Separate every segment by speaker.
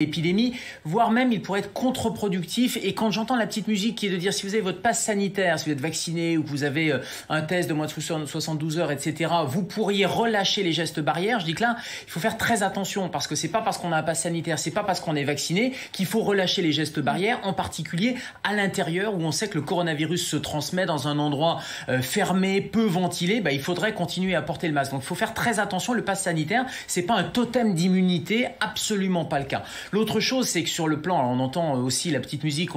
Speaker 1: L'épidémie, voire même il pourrait être contre-productif. Et quand j'entends la petite musique qui est de dire si vous avez votre passe sanitaire, si vous êtes vacciné ou que vous avez un test de moins de 72 heures, etc., vous pourriez relâcher les gestes barrières, je dis que là, il faut faire très attention parce que c'est pas parce qu'on a un passe sanitaire, c'est pas parce qu'on est vacciné qu'il faut relâcher les gestes barrières, en particulier à l'intérieur où on sait que le coronavirus se transmet dans un endroit fermé, peu ventilé. Il faudrait continuer à porter le masque. Donc il faut faire très attention. Le passe sanitaire, c'est pas un totem d'immunité, absolument pas le cas. L'autre chose, c'est que sur le plan, on entend aussi la petite musique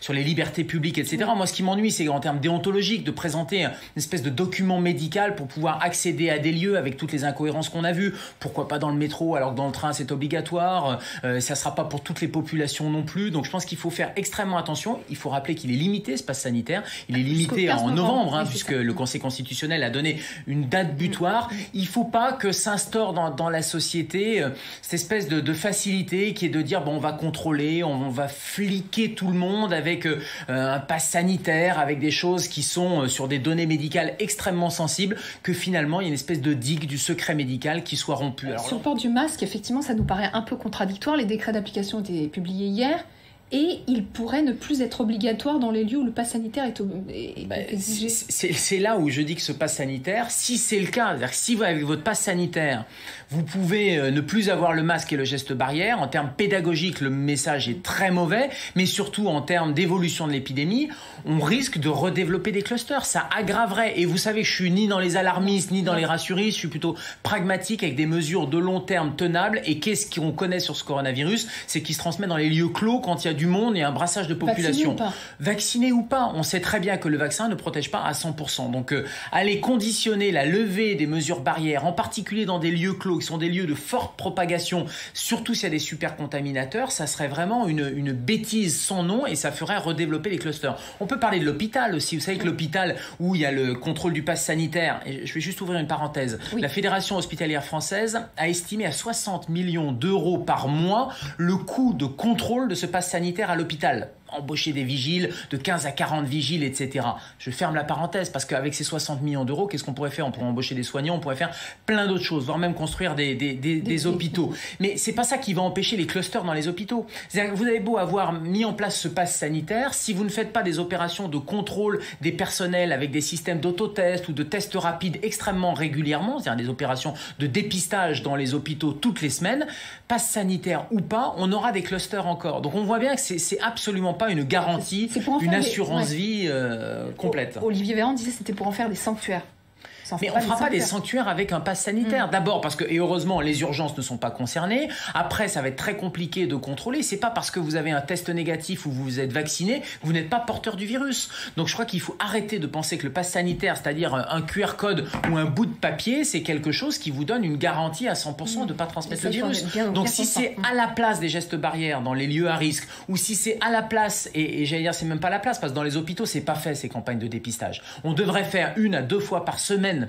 Speaker 1: sur les libertés publiques, etc. Oui. Moi, ce qui m'ennuie, c'est en termes déontologiques, de présenter une espèce de document médical pour pouvoir accéder à des lieux avec toutes les incohérences qu'on a vues. Pourquoi pas dans le métro alors que dans le train, c'est obligatoire. Ça sera pas pour toutes les populations non plus. Donc, je pense qu'il faut faire extrêmement attention. Il faut rappeler qu'il est limité, ce pass sanitaire. Il est limité en novembre, puisque le Conseil constitutionnel a donné une date butoir. Il faut pas que s'instaure dans la société cette espèce de facilité qui est de dire on va contrôler, on va fliquer tout le monde avec un pass sanitaire, avec des choses qui sont sur des données médicales extrêmement sensibles, que finalement il y a une espèce de digue du secret médical qui soit rompu.
Speaker 2: Sur le port du masque, effectivement, ça nous paraît un peu contradictoire. Les décrets d'application ont été publiés hier. Et il pourrait ne plus être obligatoire dans les lieux où le pass sanitaire est exigé.
Speaker 1: C'est là où je dis que ce pass sanitaire, si c'est le cas, c'est-à-dire que si vous avez votre pass sanitaire, vous pouvez ne plus avoir le masque et le geste barrière. En termes pédagogiques, le message est très mauvais, mais surtout en termes d'évolution de l'épidémie, on risque de redévelopper des clusters. Ça aggraverait. Et vous savez, je suis ni dans les alarmistes, ni dans les rassuristes. Je suis plutôt pragmatique avec des mesures de long terme tenables. Et qu'est-ce qu'on connaît sur ce coronavirus? C'est qu'il se transmet dans les lieux clos quand il y a du monde et un brassage de population. Vacciné ou pas, on sait très bien que le vaccin ne protège pas à 100%. Donc, aller conditionner la levée des mesures barrières, en particulier dans des lieux clos, qui sont des lieux de forte propagation, surtout s'il y a des supercontaminateurs, ça serait vraiment une bêtise sans nom et ça ferait redévelopper les clusters. On peut parler de l'hôpital aussi. Vous savez que l'hôpital où il y a le contrôle du pass sanitaire, et je vais juste ouvrir une parenthèse, la Fédération hospitalière française a estimé à 60 millions d'euros par mois le coût de contrôle de ce pass sanitaire à l'hôpital. Embaucher des vigiles, de 15 à 40 vigiles, etc. Je ferme la parenthèse parce qu'avec ces 60 millions d'euros, qu'est-ce qu'on pourrait faire? On pourrait embaucher des soignants, on pourrait faire plein d'autres choses, voire même construire des hôpitaux. Mais c'est pas ça qui va empêcher les clusters dans les hôpitaux. C'est-à-dire que vous avez beau avoir mis en place ce pass sanitaire, si vous ne faites pas des opérations de contrôle des personnels avec des systèmes d'autotest ou de tests rapides extrêmement régulièrement, c'est-à-dire des opérations de dépistage dans les hôpitaux toutes les semaines, pass sanitaire ou pas, on aura des clusters encore. Donc on voit bien que c'est absolument pas une garantie, une assurance vie complète.
Speaker 2: Olivier Véran disait que c'était pour en faire des sanctuaires.
Speaker 1: Mais on ne fera pas des sanctuaires avec un pass sanitaire. D'abord parce que, et heureusement, les urgences ne sont pas concernées. Après, ça va être très compliqué de contrôler. C'est pas parce que vous avez un test négatif ou vous êtes vacciné que vous n'êtes pas porteur du virus. Donc je crois qu'il faut arrêter de penser que le pass sanitaire, c'est-à-dire un QR code ou un bout de papier, c'est quelque chose qui vous donne une garantie à 100% de ne pas transmettre le virus. Donc si c'est à la place des gestes barrières dans les lieux à risque, ou si c'est à la place, et j'allais dire c'est même pas la place, parce que dans les hôpitaux, c'est pas fait ces campagnes de dépistage. On devrait faire 1 à 2 fois par semaine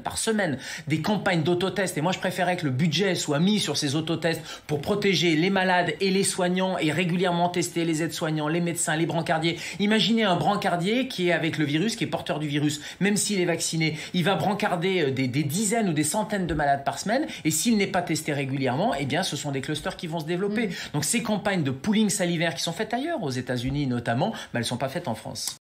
Speaker 1: des campagnes d'autotest, et moi je préférais que le budget soit mis sur ces autotests pour protéger les malades et les soignants et régulièrement tester les aides-soignants, les médecins, les brancardiers. Imaginez un brancardier qui est avec le virus, qui est porteur du virus, même s'il est vacciné, il va brancarder des dizaines ou des centaines de malades par semaine, et s'il n'est pas testé régulièrement, eh bien ce sont des clusters qui vont se développer. Donc ces campagnes de pooling salivaire qui sont faites ailleurs, aux États-Unis notamment, elles ne sont pas faites en France.